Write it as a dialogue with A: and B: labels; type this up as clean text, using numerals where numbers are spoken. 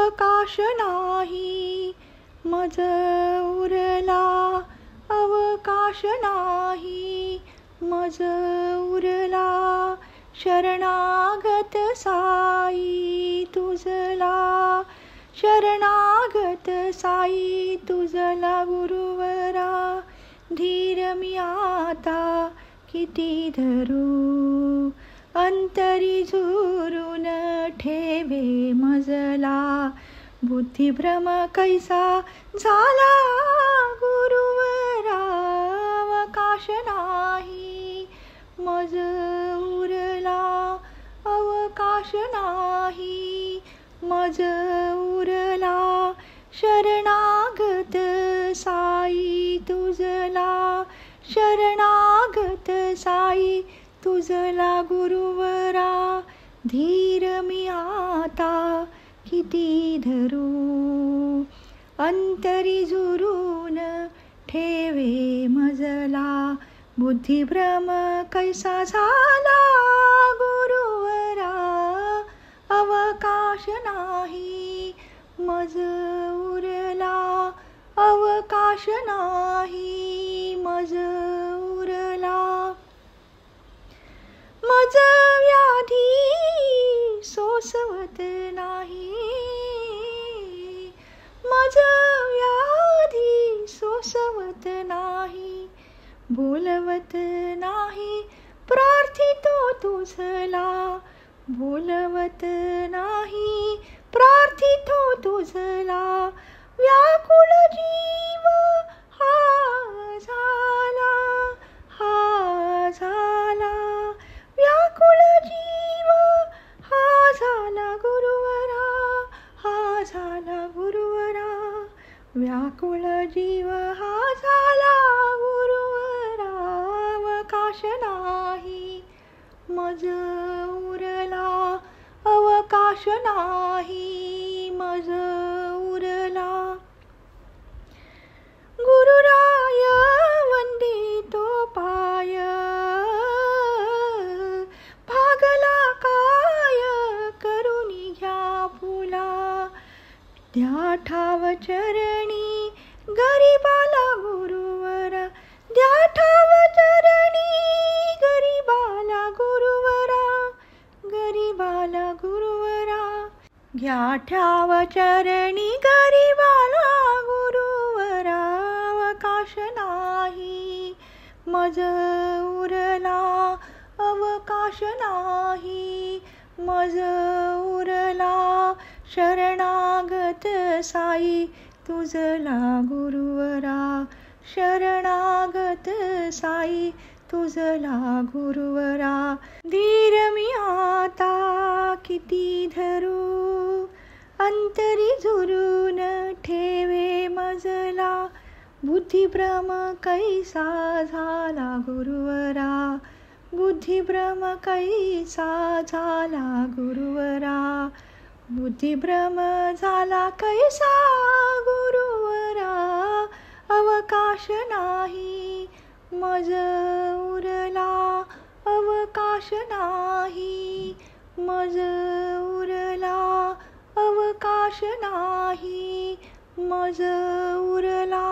A: अवकाश नाही, मज उरला अवकाश नाही, मज उरला. शरणागत साई तुझला, शरणागत साई तुझला गुरुवरा. धीर मी आता किती धरू, अंतरी झुरून ठेवे मजला. बुद्धिभ्रम कैसा झाला गुरुवरा, अवकाश नाही, मज उरला अवकाश नाही, मज उरला. शरणागत साई तुझला, शरणागत साई तुझला गुरुवरा. धीर मी आता किती धरू, अंतरी झुरून ठेवे मजला. बुद्धिभ्रम कैसा झाला गुरुवरा, अवकाश नाही, मज उरला अवकाश नाही, मज उरला. मज व्याधी सोसवत नाही, मज व्याधी सोसवत नाही. बोलवत नाही प्रार्थितो तुझला, बोलवत नाही प्रार्थितो तुझला. व्याकुळ जीव हा झाला, हा झाला. व्याकुळ जीव हा झाला गुरुवरा, हा झाला गुरुवरा. व्याकुळ जीव हा झाला गुरुवरा. अवकाश नाही, मज उरला अवकाश नाही, मज उरला. गुरुराय वंदितो पाय, भागला काय करुणी घ्या फुला. द्या ठाव चरणी गरीबाला गुरुवरा, द्या ठाव चरणी गरीबाला गुरुवरा, गरीबाला गुरुवरा. घ्या ठाव चरणी गरीबाला गुरुवरा. अवकाश नाही, मज उरला अवकाश नाही, मज उरला. शरणागत साई तुझला गुरुवरा, शरणागत साई तुझला गुरुवरा. धीर मी आता किती धरू, अंतरी झुरून ठेवे मजला. बुद्धिभ्रम कैसा झाला गुरुवरा, बुद्धिभ्रम कैसा झाला गुरुवरा. बुद्धिभ्रम झाला कैसा गुरुवरा. अवकाश नाही, मज उरला अवकाश नाही, मज उरला. अवकाश नाही, मज उरला.